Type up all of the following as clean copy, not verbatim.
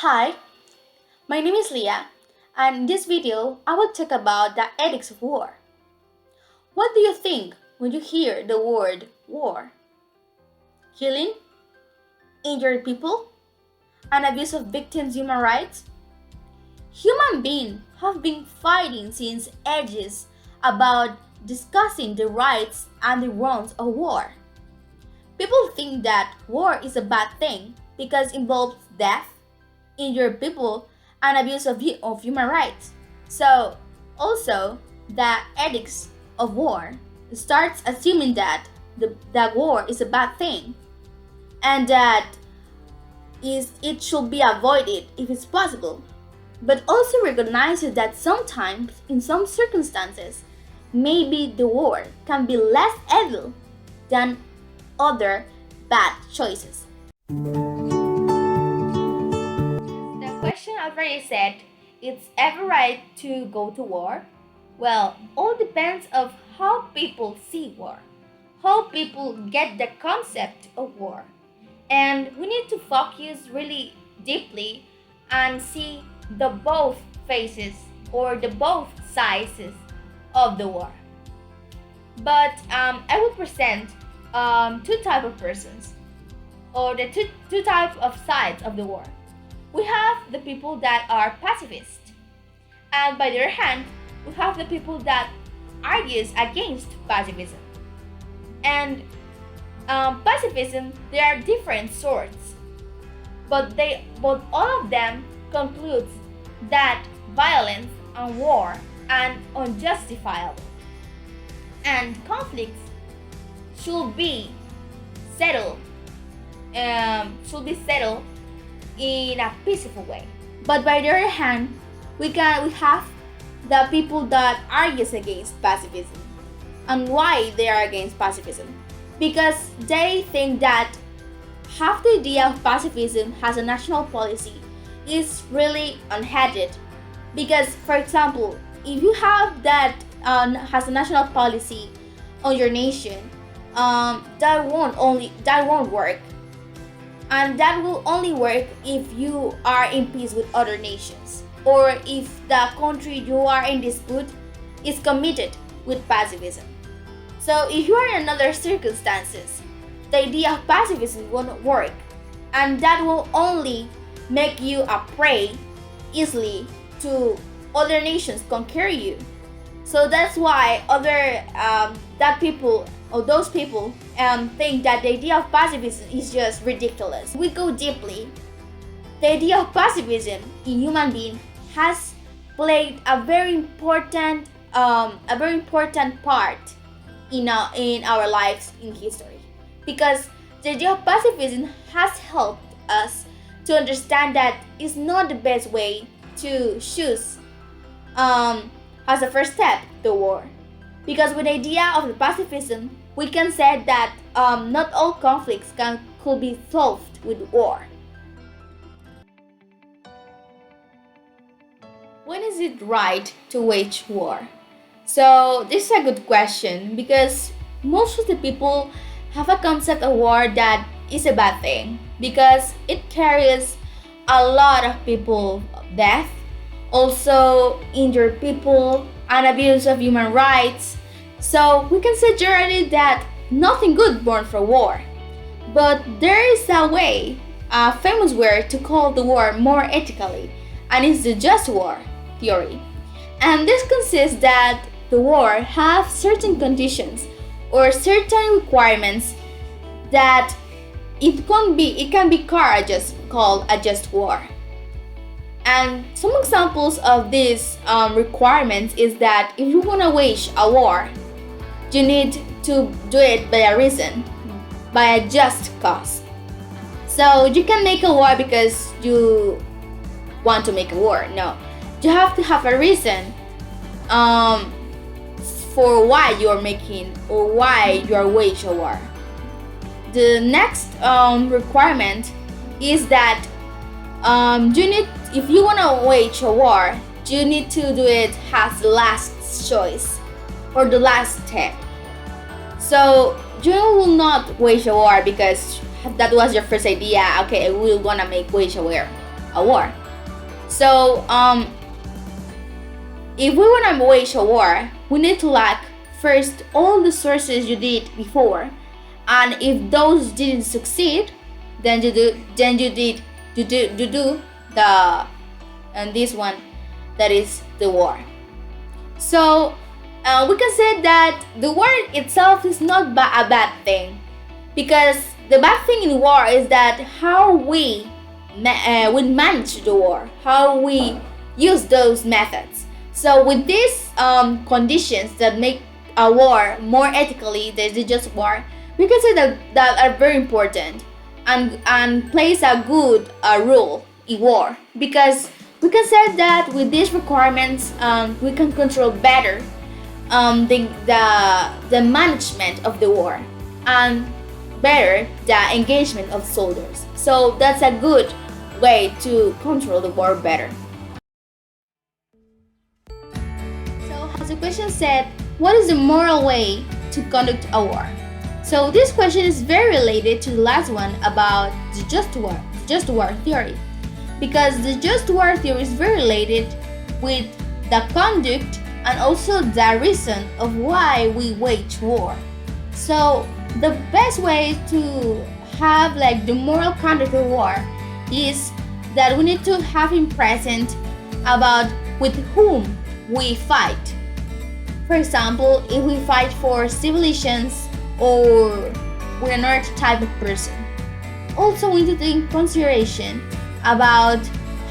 Hi, my name is Lia, and in this video, I will talk about the ethics of war. What do you think when you hear the word war? Killing, injured people, and abuse of victims' human rights? Human beings have been fighting since ages about discussing the rights and the wrongs of war. People think that war is a bad thing because it involves death, injured people, and abuse of human rights. So, also, the ethics of war starts assuming that that war is a bad thing and that it should be avoided if it's possible, but also recognizes that sometimes, in some circumstances, maybe the war can be less evil than other bad choices. The question already said, it's ever right to go to war? Well, all depends of how people see war, how people get the concept of war. And we need to focus really deeply and see the both faces or the both sides of the war. But I will present two type of persons or the two type of sides of the war. We have the people that are pacifist, and by the other hand, we have the people that argues against pacifism. And pacifism, there are different sorts, but all of them concludes that violence and war are unjustifiable, and conflicts should be settled in a peaceful way. But by the other hand, we have the people that argues against pacifism. And why they are against pacifism? Because they think that half the idea of pacifism as a national policy is really unheaded. Because, for example, if you have that as a national policy on your nation, that won't work, and that will only work if you are in peace with other nations, or if the country you are in dispute is committed with pacifism. So if you are in other circumstances, the idea of pacifism won't work, and that will only make you a prey easily to other nations conquer you. So that's why those people think that the idea of pacifism is just ridiculous. We go deeply. The idea of pacifism in human being has played a very important part in our lives in history, because the idea of pacifism has helped us to understand that it's not the best way to choose as a first step the war, because with the idea of the pacifism we can say that not all conflicts could be solved with war. When is it right to wage war? So this is a good question, because most of the people have a concept of war that is a bad thing because it carries a lot of people death, also injured people, and abuse of human rights. So we can say generally that nothing good born from war. But there is a famous way to call the war more ethically, and it's the just war theory. And this consists that the war have certain conditions or certain requirements that it can be called a just war. And some examples of these requirements is that if you want to wage a war, you need to do it by a reason, by a just cause. So you can make a war because you want to make a war. No, you have to have a reason for why you are making or why you are waging a war. The next requirement is that if you want to wage a war, you need to do it as the last choice or the last step. So you will not wage a war because that was your first idea. Okay, we wanna wage a war. a war. So if we want to wage a war, we need to lack first all the sources you did before, and if those didn't succeed, then you do the and this one, that is the war. So we can say that the war itself is not a bad thing, because the bad thing in war is that how we manage the war, how we use those methods. So with these conditions that make a war more ethically than just war, we can say that are very important and plays a good role in war, because we can say that with these requirements we can control better the management of the war and better the engagement of soldiers. So that's a good way to control the war better. So as the question said, what is the moral way to conduct a war? So this question is very related to the last one about the just war theory, because the just war theory is very related with the conduct and also the reason of why we wage war. So the best way to have like the moral conduct of war is that we need to have in present about with whom we fight. For example, if we fight for civilians or with another type of person. Also, we need to take consideration about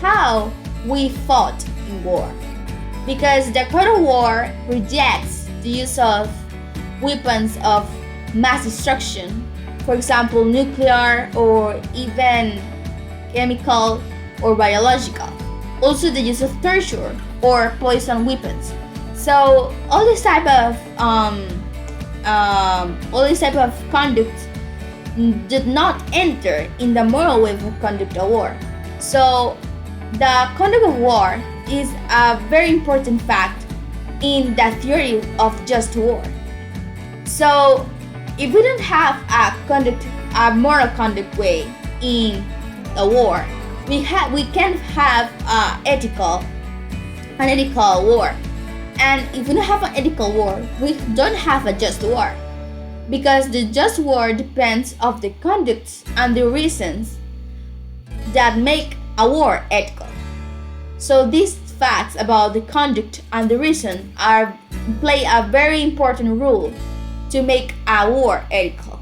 how we fought in war, because the Code of War rejects the use of weapons of mass destruction, for example, nuclear or even chemical or biological. Also, the use of torture or poison weapons. So all this type of conduct did not enter in the moral way of conduct of war. So the conduct of war is a very important fact in the theory of just war. So if we don't have a moral conduct way in a war, we can have an ethical war. And if we don't have an ethical war, we don't have a just war, because the just war depends on the conducts and the reasons that make a war ethical. So these facts about the conduct and the reason play a very important role to make a war ethical.